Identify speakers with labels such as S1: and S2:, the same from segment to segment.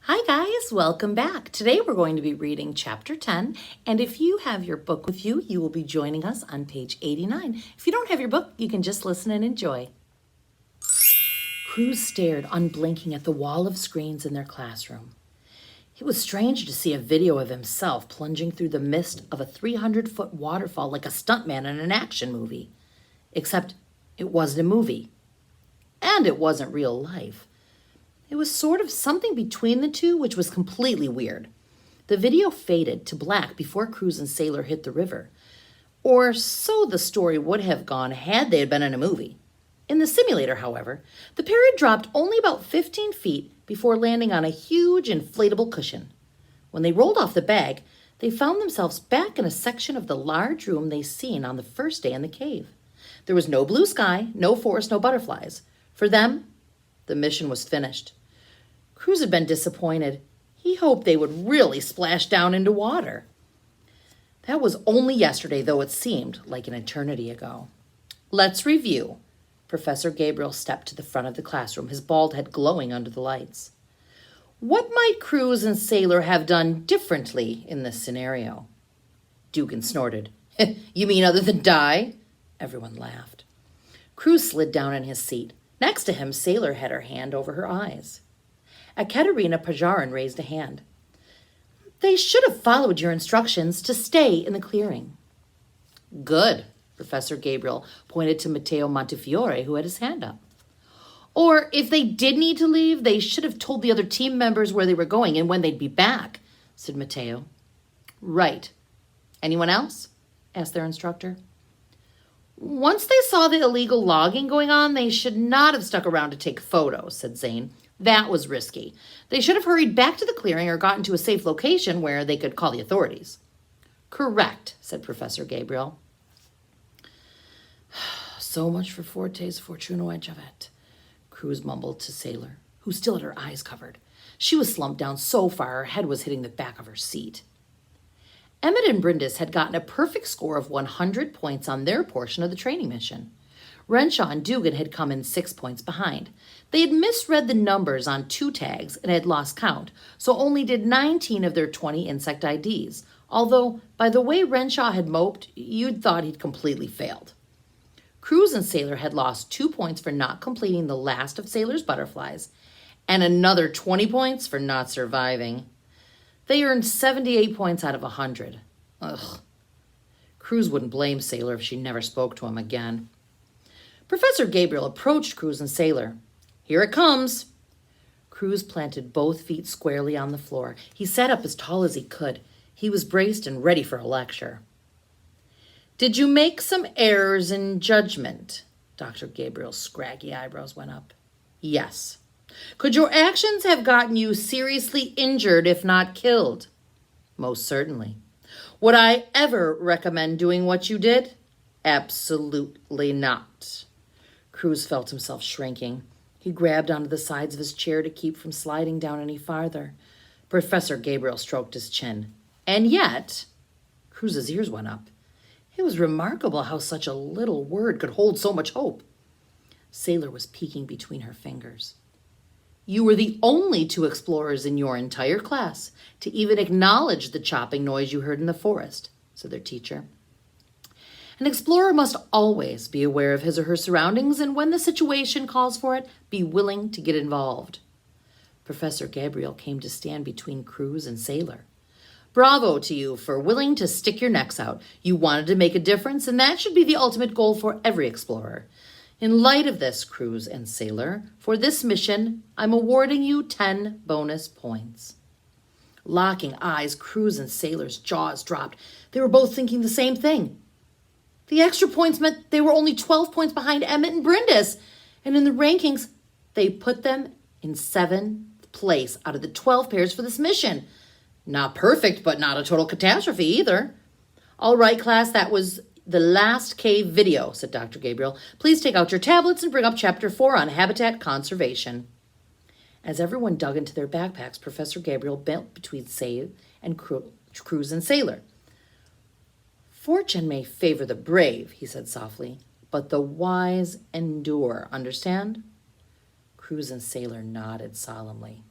S1: Hi guys, welcome back. Today we're going to be reading chapter 10, and if you have your book with you, you will be joining us on page 89. If you don't have your book, you can just listen and enjoy. Cruz stared unblinking at the wall of screens in their classroom. It was strange to see a video of himself plunging through the mist of a 300-foot waterfall like a stuntman in an action movie. Except it wasn't a movie, and it wasn't real life. It was sort of something between the two, which was completely weird. The video faded to black before Cruz and Sailor hit the river. Or so the story would have gone had they been in a movie. In the simulator, however, the pair had dropped only about 15 feet before landing on a huge inflatable cushion. When they rolled off the bag, they found themselves back in a section of the large room they'd seen on the first day in the cave. There was no blue sky, no forest, no butterflies. For them, the mission was finished. Cruz had been disappointed. He hoped they would really splash down into water. That was only yesterday, though it seemed like an eternity ago. Let's review. Professor Gabriel stepped to the front of the classroom, his bald head glowing under the lights. What might Cruz and Sailor have done differently in this scenario? Dugan snorted. You mean other than die? Everyone laughed. Cruz slid down in his seat. Next to him, Sailor had her hand over her eyes. Ekaterina Pajarin raised a hand. They should have followed your instructions to stay in the clearing. Good, Professor Gabriel pointed to Matteo Montefiore, who had his hand up. Or if they did need to leave, they should have told the other team members where they were going and when they'd be back, said Matteo. Right. Anyone else? Asked their instructor. Once they saw the illegal logging going on, they should not have stuck around to take photos, said Zane. That was risky. They should have hurried back to the clearing or gotten to a safe location where they could call the authorities. Correct, said Professor Gabriel. So much for Forte's Fortuno Ejavet, Cruz mumbled to Sailor, who still had her eyes covered. She was slumped down so far her head was hitting the back of her seat. Emmett and Brindis had gotten a perfect score of 100 points on their portion of the training mission. Renshaw and Dugan had come in 6 points behind. They had misread the numbers on 2 tags and had lost count, so only did 19 of their 20 insect IDs, although by the way Renshaw had moped, you'd thought he'd completely failed. Cruz and Sailor had lost 2 points for not completing the last of Sailor's butterflies, and another 20 points for not surviving. They earned 78 points out of 100. Ugh. Cruz wouldn't blame Sailor if she never spoke to him again. Professor Gabriel approached Cruz and Sailor. Here it comes. Cruz planted both feet squarely on the floor. He sat up as tall as he could. He was braced and ready for a lecture. Did you make some errors in judgment? Dr. Gabriel's scraggy eyebrows went up. Yes. Could your actions have gotten you seriously injured if not killed? Most certainly. Would I ever recommend doing what you did? Absolutely not. Cruz felt himself shrinking. He grabbed onto the sides of his chair to keep from sliding down any farther. Professor Gabriel stroked his chin. And yet, Cruz's ears went up. It was remarkable how such a little word could hold so much hope. Sailor was peeking between her fingers. You were the only 2 explorers in your entire class to even acknowledge the chopping noise you heard in the forest, said their teacher. An explorer must always be aware of his or her surroundings, and when the situation calls for it, be willing to get involved. Professor Gabriel came to stand between Cruz and Sailor. Bravo to you for willing to stick your necks out. You wanted to make a difference, and that should be the ultimate goal for every explorer. In light of this, Cruz and Sailor, for this mission, I'm awarding you 10 bonus points. Locking eyes, Cruz and Sailor's jaws dropped. They were both thinking the same thing. The extra points meant they were only 12 points behind Emmett and Brindis, and in the rankings, they put them in 7th place out of the 12 pairs for this mission. Not perfect, but not a total catastrophe either. All right, class, that was the last cave video, said Dr. Gabriel. Please take out your tablets and bring up Chapter 4 on habitat conservation. As everyone dug into their backpacks, Professor Gabriel bent between Save and Cruz and Sailor. Fortune may favor the brave, he said softly, but the wise endure, understand? Cruz and Sailor nodded solemnly.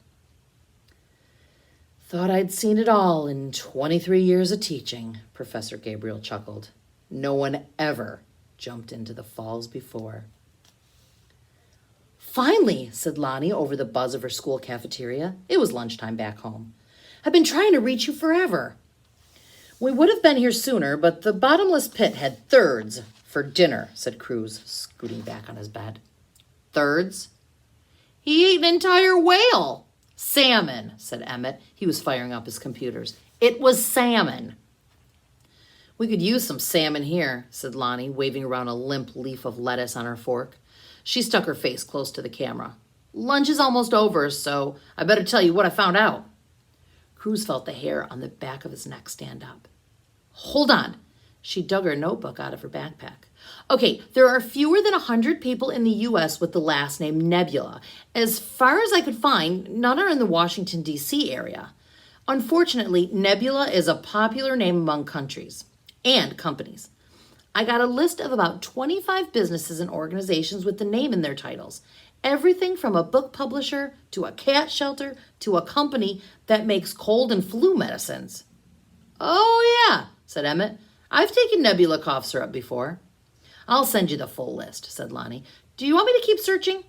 S1: Thought I'd seen it all in 23 years of teaching, Professor Gabriel chuckled. No one ever jumped into the falls before. Finally, said Lonnie over the buzz of her school cafeteria. It was lunchtime back home. I've been trying to reach you forever. We would have been here sooner, but the bottomless pit had thirds for dinner, said Cruz, scooting back on his bed. Thirds? He ate an entire whale. Salmon, said Emmett. He was firing up his computers. It was salmon. We could use some salmon here, said Lonnie, waving around a limp leaf of lettuce on her fork. She stuck her face close to the camera. Lunch is almost over, so I better tell you what I found out. Cruz felt the hair on the back of his neck stand up. Hold on. She dug her notebook out of her backpack. Okay, there are fewer than 100 people in the U.S. with the last name Nebula. As far as I could find, none are in the Washington, D.C. area. Unfortunately, Nebula is a popular name among countries and companies. I got a list of about 25 businesses and organizations with the name in their titles. Everything from a book publisher to a cat shelter to a company that makes cold and flu medicines. Oh, yeah, said Emmett. I've taken Nebula cough syrup before. I'll send you the full list, said Lonnie. Do you want me to keep searching?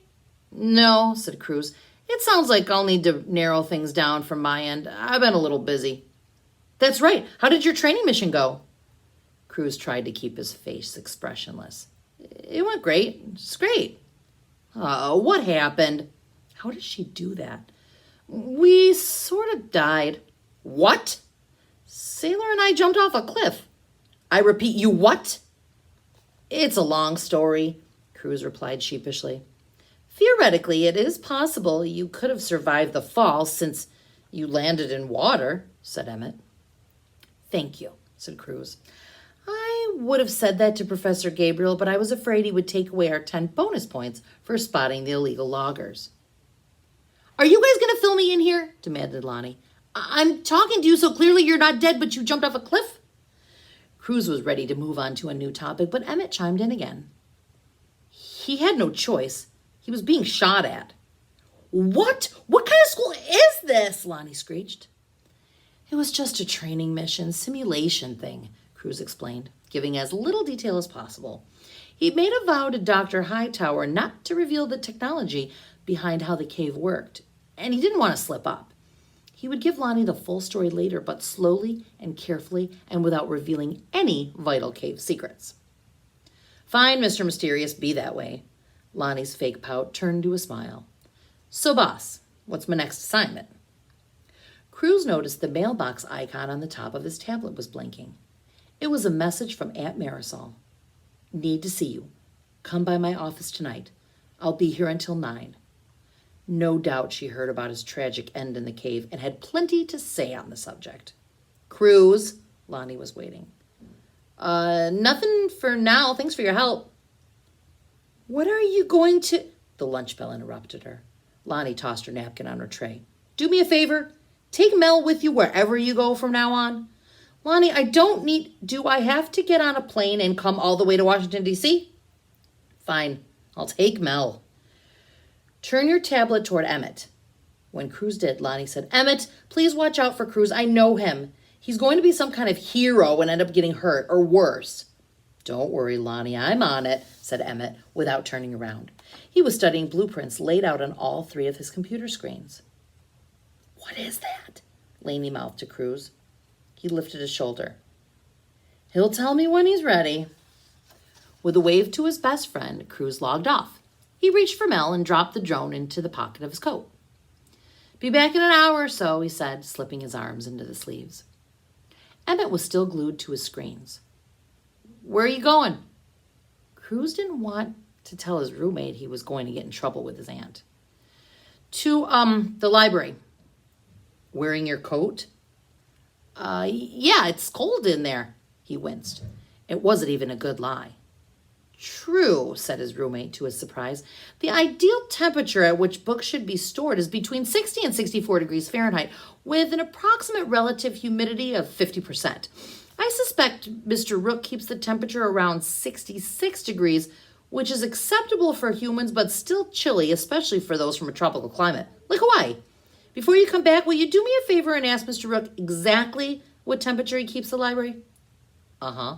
S1: No, said Cruz. It sounds like I'll need to narrow things down from my end. I've been a little busy. That's right. How did your training mission go? Cruz tried to keep his face expressionless. It went great. It's great. What happened? How did she do that? We sort of died. What? Sailor and I jumped off a cliff. I repeat, you what? It's a long story, Cruz replied sheepishly. Theoretically, it is possible you could have survived the fall since you landed in water, said Emmett. Thank you, said Cruz. I would have said that to Professor Gabriel, but I was afraid he would take away our 10 bonus points for spotting the illegal loggers. Are you guys going to fill me in here? Demanded Lonnie. I'm talking to you so clearly you're not dead, but you jumped off a cliff? Cruz was ready to move on to a new topic, but Emmett chimed in again. He had no choice. He was being shot at. What? What kind of school is this? Lonnie screeched. It was just a training mission, simulation thing, Cruz explained, giving as little detail as possible. He'd made a vow to Dr. Hightower not to reveal the technology behind how the cave worked, and he didn't want to slip up. He would give Lonnie the full story later, but slowly and carefully and without revealing any vital cave secrets. Fine, Mr. Mysterious, be that way. Lonnie's fake pout turned to a smile. So, boss, what's my next assignment? Cruz noticed the mailbox icon on the top of his tablet was blinking. It was a message from Aunt Marisol. Need to see you. Come by my office tonight. I'll be here until 9. No doubt she heard about his tragic end in the cave and had plenty to say on the subject. Cruz, Lonnie was waiting. Nothing for now. Thanks for your help. What are you going to... The lunch bell interrupted her. Lonnie tossed her napkin on her tray. Do me a favor. Take Mel with you wherever you go from now on. Lonnie, do I have to get on a plane and come all the way to Washington, D.C.? Fine. I'll take Mel. Turn your tablet toward Emmett. When Cruz did, Lonnie said, Emmett, please watch out for Cruz. I know him. He's going to be some kind of hero and end up getting hurt, or worse. Don't worry, Lonnie, I'm on it, said Emmett, without turning around. He was studying blueprints laid out on all 3 of his computer screens. What is that? Laney mouthed to Cruz. He lifted his shoulder. He'll tell me when he's ready. With a wave to his best friend, Cruz logged off. He reached for Mel and dropped the drone into the pocket of his coat. Be back in an hour or so, he said, slipping his arms into the sleeves. Emmett was still glued to his screens. Where are you going? Cruz didn't want to tell his roommate he was going to get in trouble with his aunt. To, the library. Wearing your coat? Yeah, it's cold in there, he winced. It wasn't even a good lie. True, said his roommate to his surprise. The ideal temperature at which books should be stored is between 60 and 64 degrees Fahrenheit, with an approximate relative humidity of 50%. I suspect Mr. Rook keeps the temperature around 66 degrees, which is acceptable for humans, but still chilly, especially for those from a tropical climate, like Hawaii. Before you come back, will you do me a favor and ask Mr. Rook exactly what temperature he keeps the library? Uh-huh.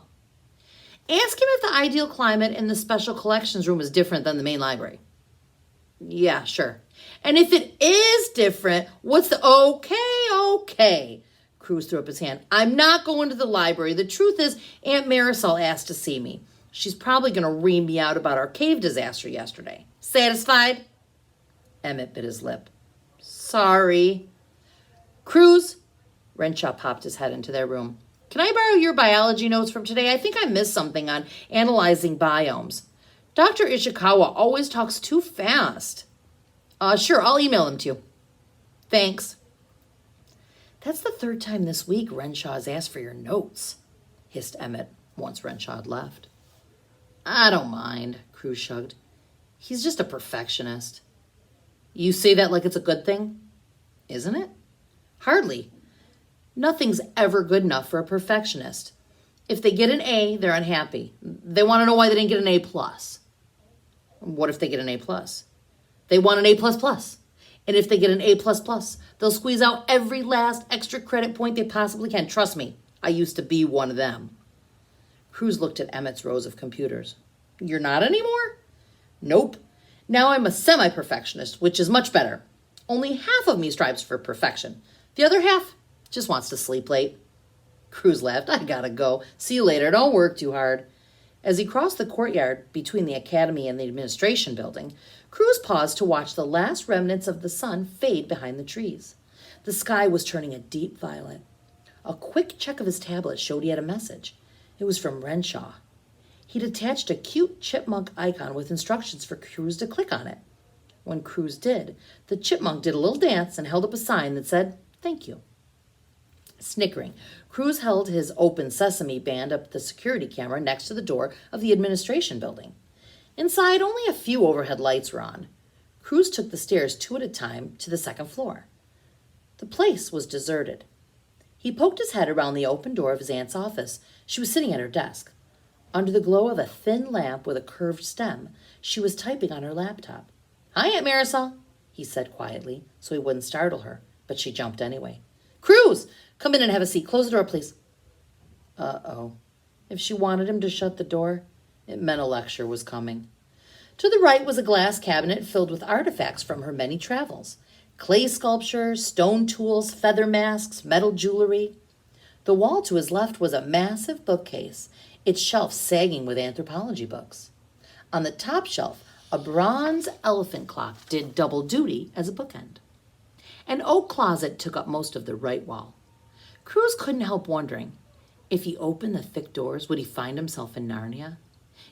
S1: Ask him if the ideal climate in the special collections room is different than the main library. Yeah, sure. And if it is different, what's the... Okay. Cruz threw up his hand. I'm not going to the library. The truth is, Aunt Marisol asked to see me. She's probably going to ream me out about our cave disaster yesterday. Satisfied? Emmett bit his lip. Sorry. Cruz, Renshaw popped his head into their room. Can I borrow your biology notes from today? I think I missed something on analyzing biomes. Dr. Ishikawa always talks too fast. Sure, I'll email them to you. Thanks. That's the third time this week Renshaw has asked for your notes, hissed Emmett once Renshaw had left. I don't mind, Cruz shrugged. He's just a perfectionist. You say that like it's a good thing? Isn't it? Hardly. Nothing's ever good enough for a perfectionist. If they get an A, they're unhappy. They want to know why they didn't get an A+. What if they get an A+? They want an A++. And if they get an A++, they'll squeeze out every last extra credit point they possibly can. Trust me, I used to be one of them. Cruz looked at Emmett's rows of computers. You're not anymore? Nope. Now I'm a semi-perfectionist, which is much better. Only half of me strives for perfection. The other half just wants to sleep late. Cruz laughed. I gotta go. See you later. Don't work too hard. As he crossed the courtyard between the academy and the administration building, Cruz paused to watch the last remnants of the sun fade behind the trees. The sky was turning a deep violet. A quick check of his tablet showed he had a message. It was from Renshaw. He'd attached a cute chipmunk icon with instructions for Cruz to click on it. When Cruz did, the chipmunk did a little dance and held up a sign that said, "Thank you." Snickering, Cruz held his open sesame band up the security camera next to the door of the administration building. Inside, only a few overhead lights were on. Cruz took the stairs 2 at a time to the second floor. The place was deserted. He poked his head around the open door of his aunt's office. She was sitting at her desk. Under the glow of a thin lamp with a curved stem, she was typing on her laptop. "Hi, Aunt Marisol," he said quietly, so he wouldn't startle her, but she jumped anyway. "Cruz, come in and have a seat. Close the door, please." Uh-oh. If she wanted him to shut the door, it meant a lecture was coming. To the right was a glass cabinet filled with artifacts from her many travels. Clay sculptures, stone tools, feather masks, metal jewelry. The wall to his left was a massive bookcase, its shelf sagging with anthropology books. On the top shelf, a bronze elephant clock did double duty as a bookend. An oak closet took up most of the right wall. Cruz couldn't help wondering, if he opened the thick doors, would he find himself in Narnia?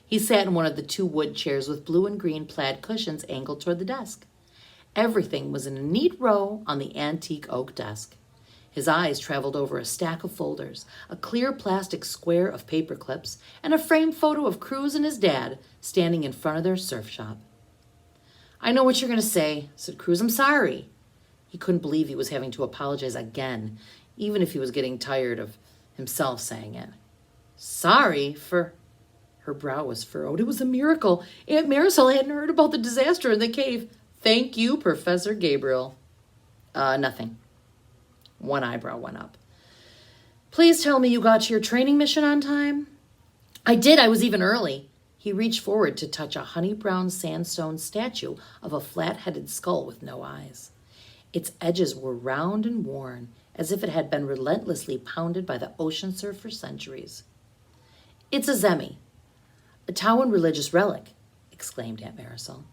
S1: He sat in one of the 2 wood chairs with blue and green plaid cushions angled toward the desk. Everything was in a neat row on the antique oak desk. His eyes traveled over a stack of folders, a clear plastic square of paper clips, and a framed photo of Cruz and his dad standing in front of their surf shop. "I know what you're going to say," said Cruz. "I'm sorry." He couldn't believe he was having to apologize again, even if he was getting tired of himself saying it. "Sorry for..." Her brow was furrowed. It was a miracle. Aunt Marisol hadn't heard about the disaster in the cave. "Thank you, Professor Gabriel." Nothing. One eyebrow went up. "Please tell me you got to your training mission on time." "I did. I was even early." He reached forward to touch a honey-brown sandstone statue of a flat-headed skull with no eyes. Its edges were round and worn, as if it had been relentlessly pounded by the ocean surf for centuries. "It's a zemi, a Tawan religious relic," exclaimed Aunt Marisol.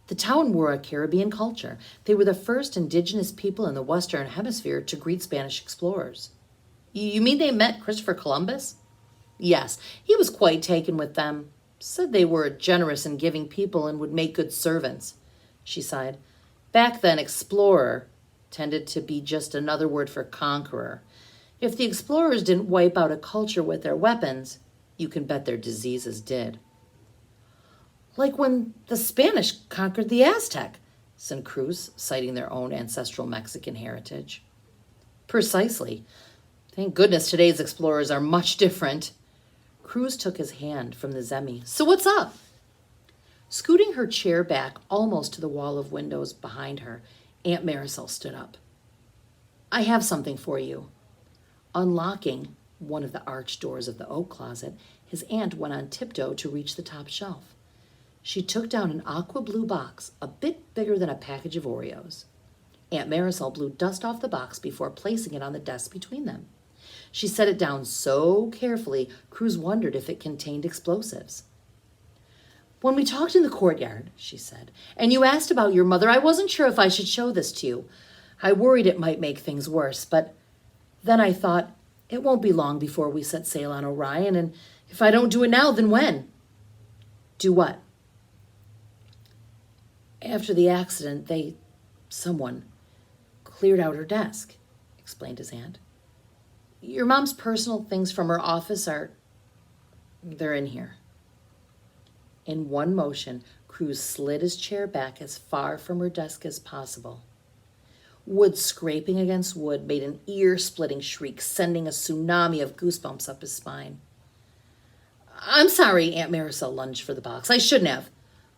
S1: The Tawan were a Caribbean culture. They were the first indigenous people in the Western Hemisphere to greet Spanish explorers. "You mean they met Christopher Columbus?" "Yes, he was quite taken with them. Said they were generous and giving people and would make good servants." She sighed. "Back then, explorer tended to be just another word for conqueror. If the explorers didn't wipe out a culture with their weapons, you can bet their diseases did." "Like when the Spanish conquered the Aztec," said Cruz, citing their own ancestral Mexican heritage. "Precisely. Thank goodness today's explorers are much different." Cruz took his hand from the zemi. "So what's up?" Scooting her chair back almost to the wall of windows behind her, Aunt Marisol stood up. I have something for you. Unlocking one of the arched doors of the oak closet, his aunt went on tiptoe to reach the top shelf. She took down an aqua blue box, a bit bigger than a package of Oreos. Aunt Marisol blew dust off the box before placing it on the desk between them. She set it down so carefully, Cruz wondered if it contained explosives. When we talked in the courtyard, she said, and you asked about your mother, I wasn't sure if I should show this to you. I worried it might make things worse, but then I thought, it won't be long before we set sail on Orion, and if I don't do it now, then when? Do what? After the accident, someone cleared out her desk, explained his aunt. Your mom's personal things from her office they're in here. In one motion, Cruz slid his chair back as far from her desk as possible. Wood scraping against wood made an ear-splitting shriek, sending a tsunami of goosebumps up his spine. I'm sorry, Aunt Marisol lunged for the box. I shouldn't have.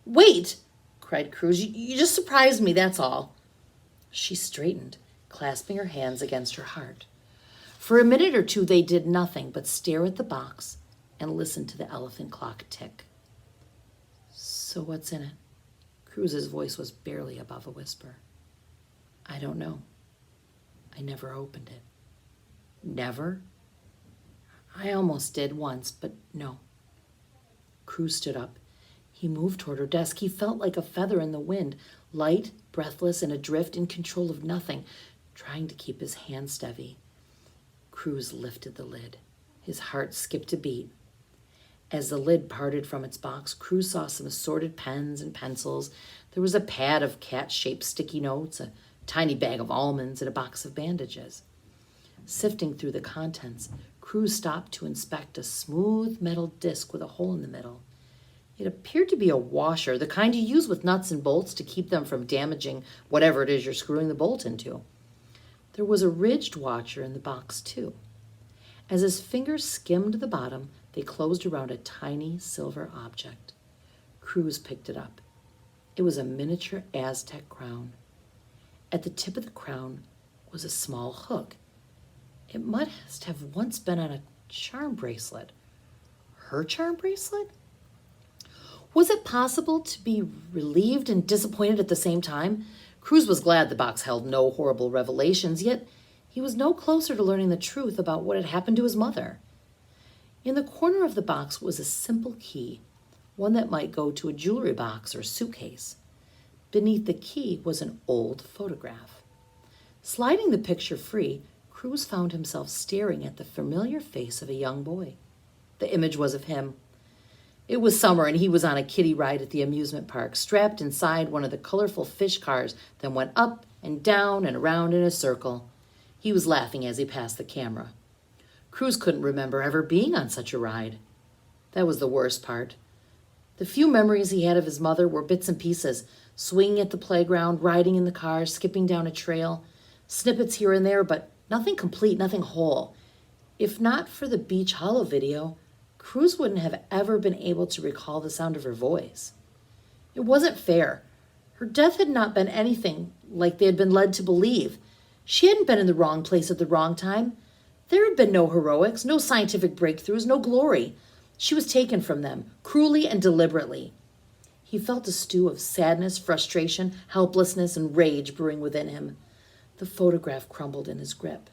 S1: Wait, cried Cruz. You just surprised me, that's all. She straightened, clasping her hands against her heart. For a minute or two, they did nothing but stare at the box and listen to the elephant clock tick. So what's in it? Cruz's voice was barely above a whisper. I don't know. I never opened it. Never? I almost did once, but no. Cruz stood up. He moved toward her desk. He felt like a feather in the wind, light, breathless, and adrift, in control of nothing, trying to keep his hand steady. Cruz lifted the lid. His heart skipped a beat. As the lid parted from its box, Cruz saw some assorted pens and pencils. There was a pad of cat-shaped sticky notes, a tiny bag of almonds, and a box of bandages. Sifting through the contents, Cruz stopped to inspect a smooth metal disc with a hole in the middle. It appeared to be a washer, the kind you use with nuts and bolts to keep them from damaging whatever it is you're screwing the bolt into. There was a ridged washer in the box, too. As his fingers skimmed the bottom, they closed around a tiny silver object. Cruz picked it up. It was a miniature Aztec crown. At the tip of the crown was a small hook. It must have once been on a charm bracelet. Her charm bracelet? Was it possible to be relieved and disappointed at the same time? Cruz was glad the box held no horrible revelations, yet he was no closer to learning the truth about what had happened to his mother. In the corner of the box was a simple key, one that might go to a jewelry box or suitcase. Beneath the key was an old photograph. Sliding the picture free, Cruz found himself staring at the familiar face of a young boy. The image was of him. It was summer, and he was on a kiddie ride at the amusement park, strapped inside one of the colorful fish cars that went up and down and around in a circle. He was laughing as he passed the camera. Cruz couldn't remember ever being on such a ride. That was the worst part. The few memories he had of his mother were bits and pieces, swinging at the playground, riding in the car, skipping down a trail, snippets here and there, but nothing complete, nothing whole. If not for the Beach Hollow video, Cruz wouldn't have ever been able to recall the sound of her voice. It wasn't fair. Her death had not been anything like they had been led to believe. She hadn't been in the wrong place at the wrong time. There had been no heroics, no scientific breakthroughs, no glory. She was taken from them, cruelly and deliberately. He felt a stew of sadness, frustration, helplessness, and rage brewing within him. The photograph crumbled in his grip.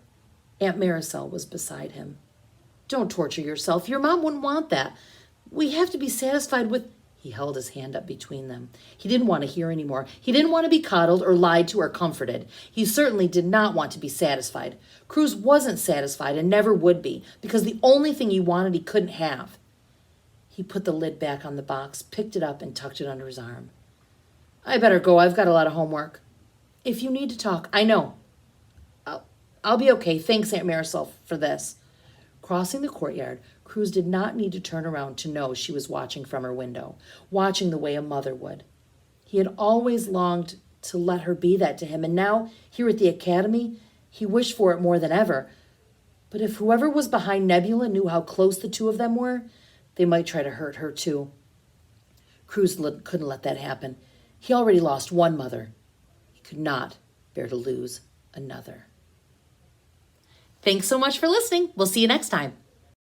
S1: Aunt Marisol was beside him. Don't torture yourself. Your mom wouldn't want that. We have to be satisfied with... He held his hand up between them. He didn't want to hear anymore. He didn't want to be coddled or lied to or comforted. He certainly did not want to be satisfied. Cruz wasn't satisfied and never would be, because the only thing he wanted he couldn't have. He put the lid back on the box, picked it up, and tucked it under his arm. I better go. I've got a lot of homework. If you need to talk, I know. I'll be okay. Thanks, Aunt Marisol, for this. Crossing the courtyard, Cruz did not need to turn around to know she was watching from her window, watching the way a mother would. He had always longed to let her be that to him, and now, here at the academy, he wished for it more than ever. But if whoever was behind Nebula knew how close the two of them were, they might try to hurt her too. Cruz couldn't let that happen. He already lost one mother. He could not bear to lose another. Thanks so much for listening. We'll see you next time.